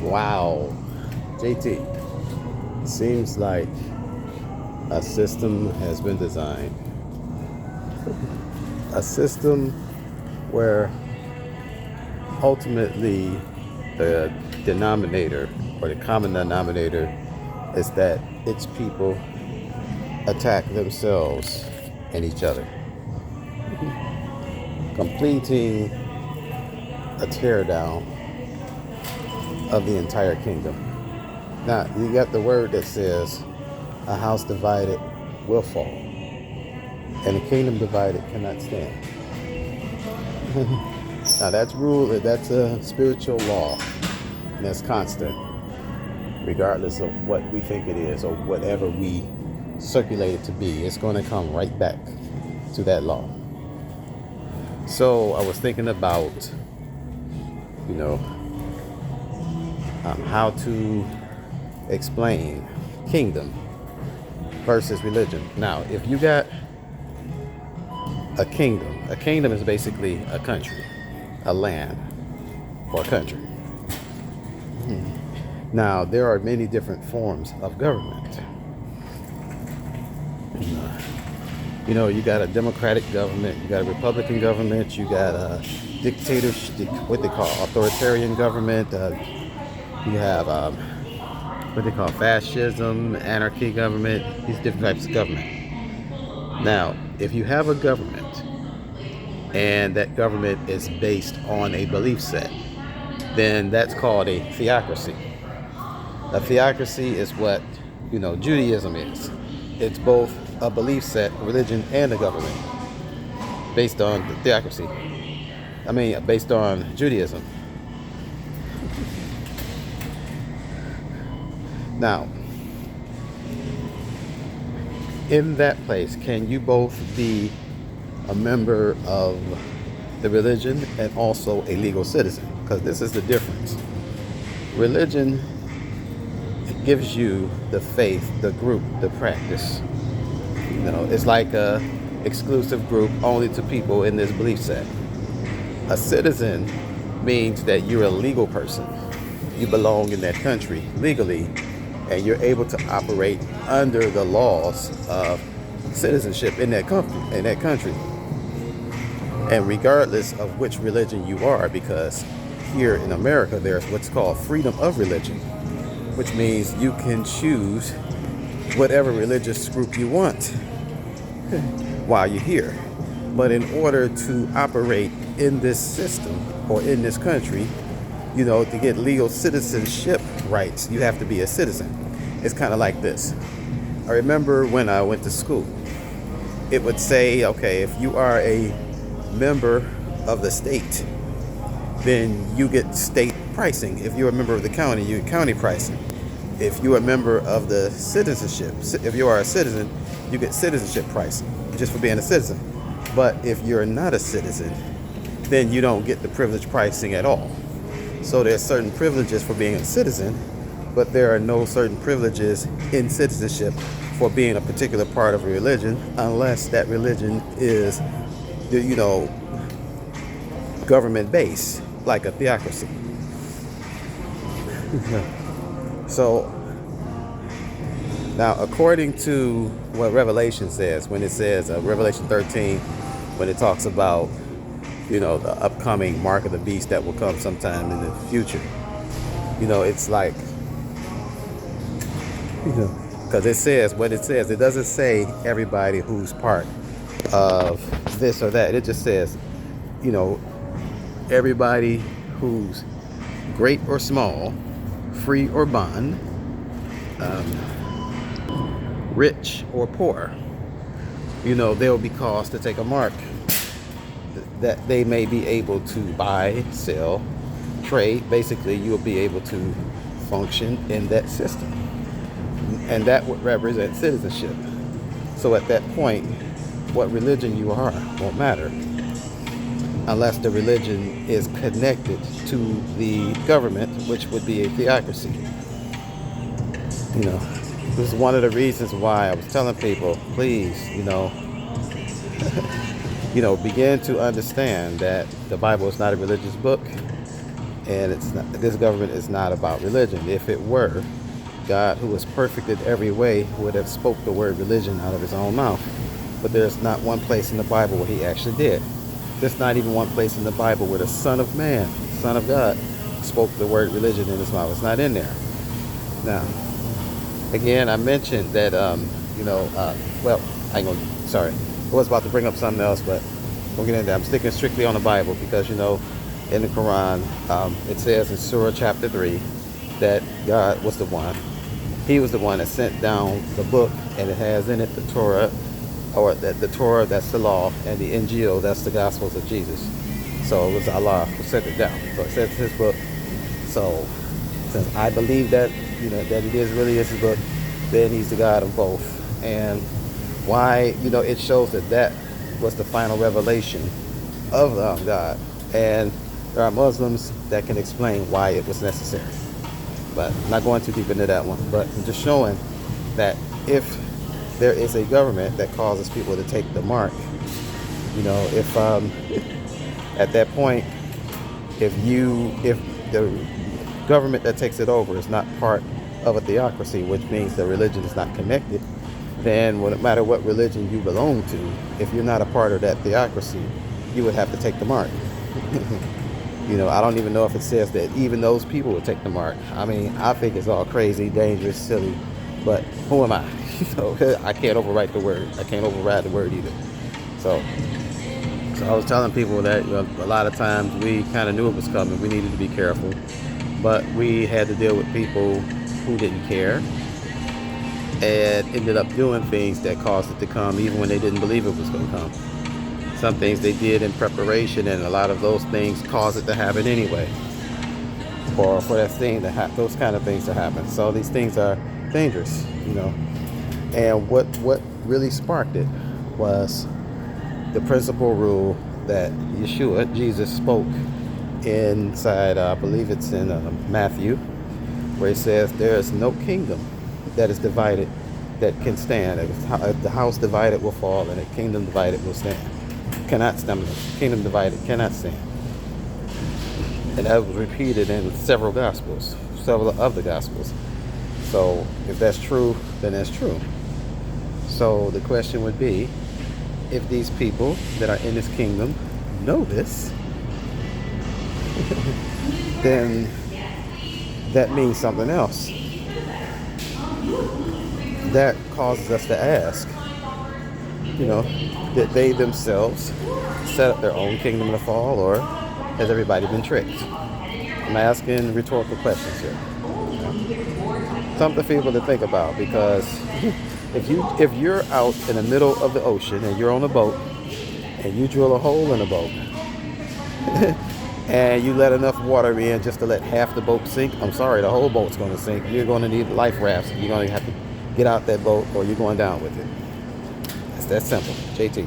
Wow. JT, seems like a system has been designed. A system where ultimately the denominator or the common denominator is that its people attack themselves and each other, completing a teardown of the entire kingdom. Now, you got the word that says, a house divided will fall, and a kingdom divided cannot stand. Now, that's rule, that's a spiritual law, and that's constant, regardless of what we think it is or whatever we circulate it to be. It's going to come right back to that law. So I was thinking about, you know, how to explain kingdom versus religion. Now, if you got a kingdom is basically a country, a land, or a country. Now, there are many different forms of government. You know, you got a democratic government, you got a republican government, you got a dictatorship, what they call authoritarian government. You have what they call fascism, anarchy government, these different types of government. Now, if you have a government and that government is based on a belief set, then that's called a theocracy. A theocracy is what, Judaism is. It's both a belief set, religion, and a government based on the theocracy. Based on Judaism. Now, in that place, can you both be a member of the religion and also a legal citizen? Because this is the difference. Religion gives you the faith, the group, the practice. It's like a exclusive group only to people in this belief set. A citizen means that you're a legal person. You belong in that country legally, and you're able to operate under the laws of citizenship in that country. And regardless of which religion you are, because here in America there's what's called freedom of religion, which means you can choose whatever religious group you want while you're here. But in order to operate in this system or in this country, to get legal citizenship rights, you have to be a citizen. It's kind of like this. I remember when I went to school, it would say, okay, if you are a member of the state, then you get state pricing. If you're a member of the county, you get county pricing. If you're a member of the citizenship, if you are a citizen, you get citizenship pricing just for being a citizen. But if you're not a citizen, then you don't get the privilege pricing at all. So there's certain privileges for being a citizen, but there are no certain privileges in citizenship for being a particular part of a religion, unless that religion is, government-based, like a theocracy. So now, according to what Revelation says, when it says, Revelation 13, when it talks about, the upcoming mark of the beast that will come sometime in the future, it's like, because it says what it says. It doesn't say everybody who's part of this or that. It just says, everybody who's great or small, free or bond, rich or poor, they'll be caused to take a mark that they may be able to buy, sell, trade. Basically, you'll be able to function in that system. And that would represent citizenship. So at that point, what religion you are won't matter, unless the religion is connected to the government, which would be a theocracy. This is one of the reasons why I was telling people, please, begin to understand that the Bible is not a religious book. And it's not, this government is not about religion. If it were, God, who is perfect in every way, would have spoke the word religion out of his own mouth. But there's not one place in the Bible where he actually did. There's not even one place in the Bible where the Son of Man, Son of God, spoke the word religion in his mouth. It's not in there. Now, again, I mentioned that, well, I ain't gonna, sorry. I was about to bring up something else, but we'll get into that. I'm sticking strictly on the Bible because, in the Quran, it says in Surah chapter 3 that God was the one. He was the one that sent down the book, and it has in it the Torah, or the Torah, that's the law, and the Injil, that's the Gospels of Jesus. So it was Allah who sent it down. So it says his book. So since I believe that, that it really is his book, then he's the God of both. And why, it shows that was the final revelation of God. And there are Muslims that can explain why it was necessary. But I'm not going too deep into that one. But I'm just showing that if there is a government that causes people to take the mark, if at that point, if the government that takes it over is not part of a theocracy, which means the religion is not connected, then no matter what religion you belong to, if you're not a part of that theocracy, you would have to take the mark. I don't even know if it says that even those people would take the mark. I mean, I think it's all crazy, dangerous, silly, but who am I? I can't overwrite the word. I can't override the word either. So I was telling people that a lot of times we kind of knew it was coming. We needed to be careful, but we had to deal with people who didn't care and ended up doing things that caused it to come, even when they didn't believe it was going to come. Some things they did in preparation, and a lot of those things caused it to happen anyway, or for that thing to those kind of things to happen. So these things are dangerous, And what really sparked it was the principal rule that Yeshua, Jesus, spoke inside, I believe it's in Matthew, where he says, there is no kingdom that is divided that can stand. If the house divided will fall, and a kingdom divided will stand. Cannot stand. Kingdom divided cannot stand. And that was repeated in several of the Gospels. So if that's true, then that's true. So the question would be, if these people that are in this kingdom know this, then that means something else. That causes us to ask, that they themselves set up their own kingdom to fall, or has everybody been tricked? I'm asking rhetorical questions here. Something for people to think about, because if you're out in the middle of the ocean and you're on a boat and you drill a hole in the boat and you let enough water in just to let half the boat sink, I'm sorry, the whole boat's going to sink. You're going to need life rafts. You're going to have to get out that boat, or you're going down with it. It's that simple. JT.